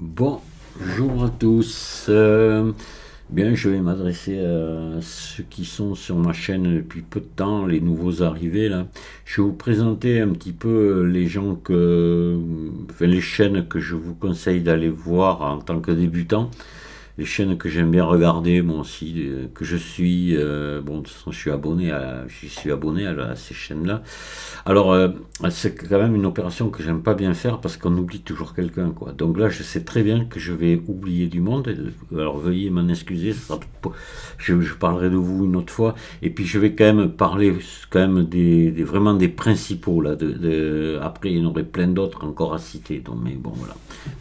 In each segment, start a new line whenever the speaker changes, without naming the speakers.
Bonjour à tous. Bien, je vais m'adresser à ceux qui sont sur ma chaîne depuis peu de temps, les nouveaux arrivés là. Je vais vous présenter un petit peu les gens enfin les chaînes que je vous conseille d'aller voir en tant que débutant. Les chaînes que j'aime bien regarder, moi aussi, que je suis. Bon, de toute façon, j'y suis abonné à ces chaînes-là. Alors, c'est quand même une opération que j'aime pas bien faire parce qu'on oublie toujours quelqu'un, quoi. Donc là, je sais très bien que je vais oublier du monde. Alors, veuillez m'en excuser. Je parlerai de vous une autre fois. Et puis, je vais quand même parler quand même vraiment des principaux là. Après, il y en aurait plein d'autres encore à citer. Donc, mais bon, voilà.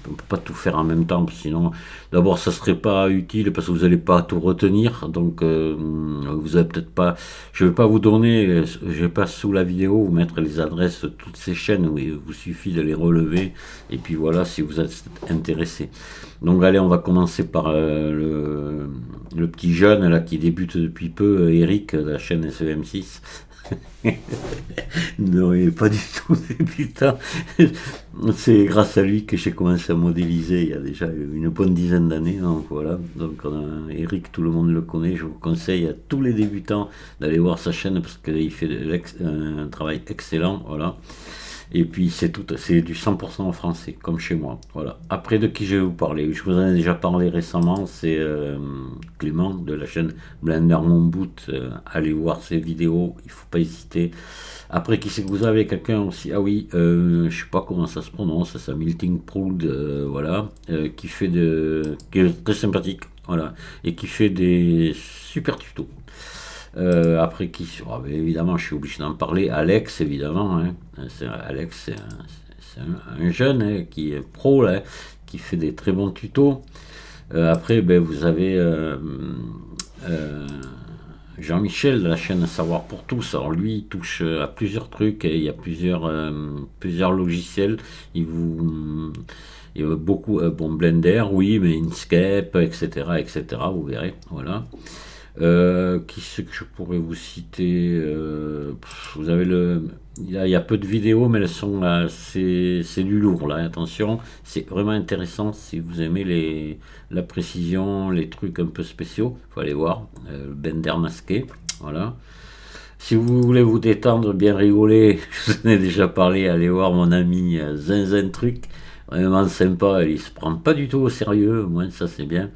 On peut pas tout faire en même temps, sinon, d'abord, ça serait pas utile parce que vous n'allez pas tout retenir. Donc, vous avez peut-être pas. Je vais pas vous donner, je vais pas sous la vidéo vous mettre les adresses de toutes ces chaînes où il vous suffit de les relever. Et puis voilà, si vous êtes intéressé. Donc, allez, on va commencer par le petit jeune là qui débute depuis peu, Eric, de la chaîne SEM6. Non, il n'est pas du tout débutant. C'est grâce à lui que j'ai commencé à modéliser il y a déjà une bonne dizaine d'années. Donc voilà. Donc Eric, tout le monde le connaît. Je vous conseille à tous les débutants d'aller voir sa chaîne parce qu'il fait un travail excellent. Voilà. Et puis c'est du 100% en français, comme chez moi. Voilà. Après, de qui je vais vous parler? Je vous en ai déjà parlé récemment. C'est Clément de la chaîne Blender Mon Boot. Allez voir ses vidéos. Il faut pas hésiter. Après, qui c'est que vous avez? Quelqu'un aussi? Ah oui, je sais pas comment ça se prononce, ça, Milting Proud, voilà, qui est très sympathique, voilà, et qui fait des super tutos. Après, évidemment, je suis obligé d'en parler. Alex, évidemment, hein. Alex, c'est un jeune hein, qui est pro, là, qui fait des très bons tutos. Après, ben, vous avez euh, Jean-Michel de la chaîne Savoir pour tous. Alors lui, il touche à plusieurs trucs et il y a plusieurs logiciels. Il y a beaucoup, bon, Blender, oui, mais Inkscape, etc., etc., vous verrez, voilà. Qui c'est que je pourrais vous citer? Vous avez il y a peu de vidéos, mais elles sont c'est du lourd là. Attention, c'est vraiment intéressant si vous aimez la précision, les trucs un peu spéciaux. Faut aller voir Bender masqué, voilà. Si vous voulez vous détendre, bien rigoler, je vous en ai déjà parlé. Allez voir mon ami Zinzin Truc. Vraiment sympa, il se prend pas du tout au sérieux, au moins ça c'est bien.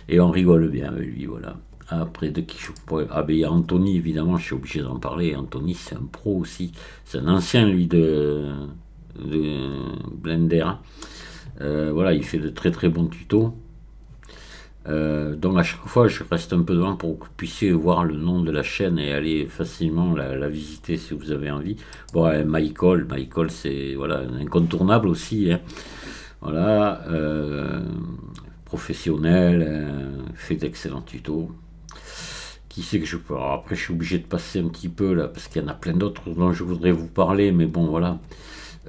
Et on rigole bien avec lui, voilà. Après, de qui je pourrais. Ah, ben il y a Anthony, évidemment, je suis obligé d'en parler. Anthony, c'est un pro aussi. C'est un ancien, lui, de Blender. Voilà, il fait de très très bons tutos. Donc à chaque fois, je reste un peu devant pour que vous puissiez voir le nom de la chaîne et aller facilement la visiter si vous avez envie. Bon, Michael, c'est voilà, un incontournable aussi, hein. Voilà, professionnel, fait d'excellents tutos. Qui c'est que je peux. Alors après, je suis obligé de passer un petit peu là, parce qu'il y en a plein d'autres dont je voudrais vous parler, mais bon, voilà.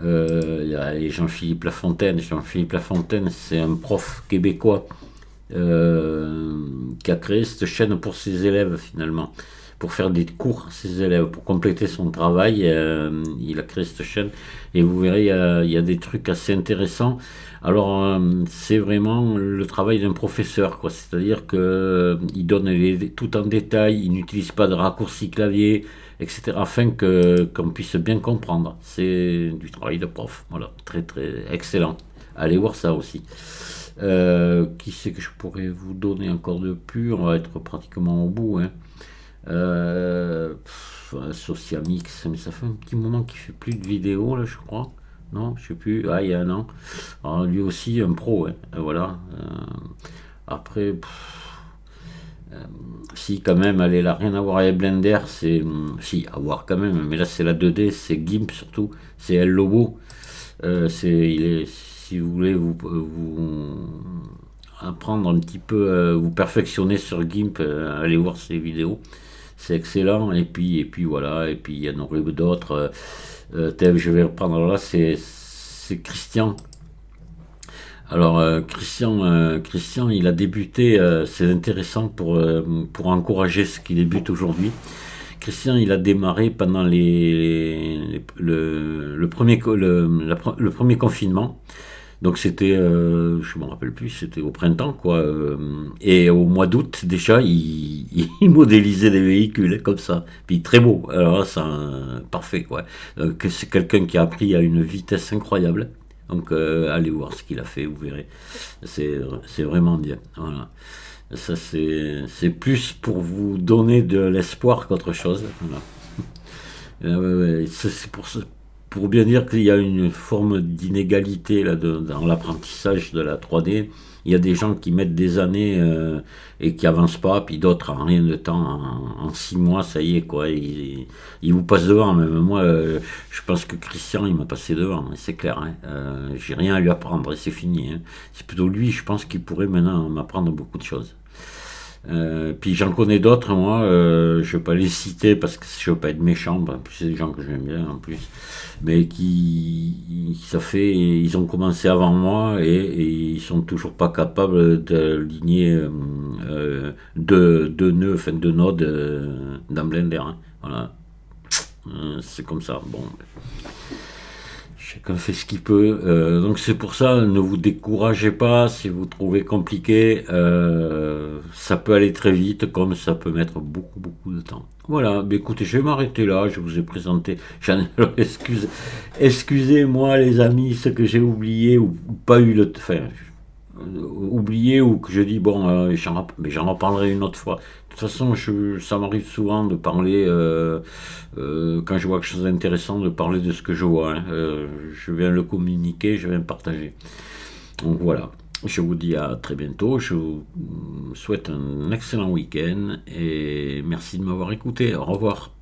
Il y a Jean-Philippe Lafontaine. Jean-Philippe Lafontaine, c'est un prof québécois qui a créé cette chaîne pour ses élèves finalement, pour faire des cours à ses élèves, pour compléter son travail. Il a créé cette chaîne et vous verrez, il y a des trucs assez intéressants. Alors, c'est vraiment le travail d'un professeur, quoi. C'est-à-dire que il donne tout en détail, il n'utilise pas de raccourci clavier, etc., afin qu'on puisse bien comprendre. C'est du travail de prof. Voilà, très très excellent. Allez voir ça aussi. Qui c'est que je pourrais vous donner encore de plus? On va être pratiquement au bout, hein. Sociamix, mais ça fait un petit moment qu'il fait plus de vidéos là, je crois. Non, je sais plus. Ah, il y a un an. Alors, lui aussi, un pro, hein. Voilà. Après, si quand même, elle n'a rien à voir avec Blender, si, à voir quand même, mais là c'est la 2D, c'est GIMP surtout, c'est El Lobo. Si vous voulez vous apprendre un petit peu, vous perfectionner sur GIMP, allez voir ses vidéos. C'est excellent. Et puis voilà. Et puis il y en aurait d'autres. Je vais reprendre là. C'est Christian. Alors Christian, il a débuté. C'est intéressant pour encourager ceux qui débutent aujourd'hui. Christian, il a démarré pendant le premier confinement. Donc c'était, je me rappelle plus, c'était au printemps quoi. Et au mois d'août déjà, il modélisait des véhicules comme ça. Puis très beau. Alors là, c'est parfait quoi. Que c'est quelqu'un qui a appris à une vitesse incroyable. Donc allez voir ce qu'il a fait, vous verrez. C'est vraiment bien. Voilà. Ça c'est plus pour vous donner de l'espoir qu'autre chose. Voilà. Ouais, ouais, c'est pour bien dire qu'il y a une forme d'inégalité là, dans l'apprentissage de la 3D. Il y a des gens qui mettent des années et qui avancent pas, puis d'autres en rien de temps, en 6 mois, ça y est, quoi. Ils vous passent devant. Même moi, je pense que Christian, il m'a passé devant, c'est clair. Hein. J'ai rien à lui apprendre et c'est fini. Hein. C'est plutôt lui, je pense, qui pourrait maintenant m'apprendre beaucoup de choses. Puis j'en connais d'autres, moi, je ne vais pas les citer parce que je ne veux pas être méchant, en plus c'est des gens que j'aime bien en plus, mais ils ont commencé avant moi et ils sont toujours pas capables d'aligner deux nœuds, enfin deux nodes dans Blender. Hein. Voilà. C'est comme ça. Bon, chacun fait ce qu'il peut. Donc c'est pour ça, ne vous découragez pas si vous trouvez compliqué. Ça peut aller très vite comme ça peut mettre beaucoup beaucoup de temps. Voilà, mais écoutez, je vais m'arrêter là. Je vous ai présenté. Excusez-moi les amis, ce que j'ai oublié ou pas eu le. Enfin, oublié ou que je dis bon, mais j'en reparlerai une autre fois. De toute façon, ça m'arrive souvent de parler, quand je vois quelque chose d'intéressant, de parler de ce que je vois. Hein. Je viens le communiquer, je viens le partager. Donc voilà, je vous dis à très bientôt, je vous souhaite un excellent week-end et merci de m'avoir écouté. Au revoir.